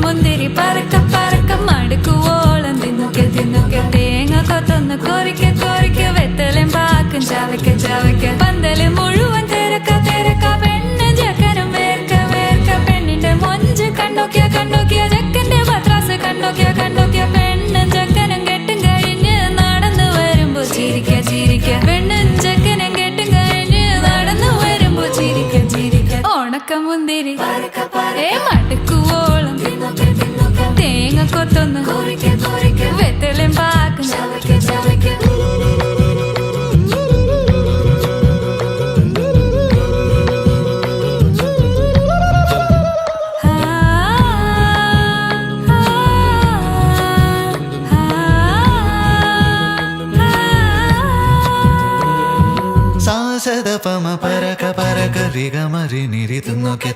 മുന്തിരി പറക്ക പറക്ക മടുക്കുവോളം തിന്നുക്കെ തിന്നുക്കെ തേങ്ങ കൊത്തൊന്ന് കൊറിക്ക കൊറിക്ക വെത്തലും പാക്കും ചവയ്ക്ക ചവയ്ക്ക പന്തല് മുഴുവൻ തിരക്ക തിരക്ക പെണ്ണ് ജക്കനും വേർക്ക വേർക്ക പെണ്ണിന്റെ മൊഞ്ച് കണ്ടോക്കിയ കണ്ടോക്കിയ ജക്കന്റെ പത്രാസ് കണ്ടോക്കിയ കണ്ടോക്കിയ പെണ്ണും ജക്കനും കെട്ടും കഴിഞ്ഞ് നടന്നു വരുമ്പോ ചിരിക്ക ചിരിക്ക പെണ്ണും ജക്കനും കെട്ടും കഴിഞ്ഞ് നടന്നു വരുമ്പോ ചിരിക്ക ചിരിക്ക ഉണക്ക മുന്തിരി മടുക്കുവോളം തേങ്ങ കൊത്തൊന്ന് വെത്തലും പാക്കും ചവയ്ക്ക ചവയ്ക്ക സാസദ പമ പരക പരക രിഗമരി നിരി തിന്നൊക്കെ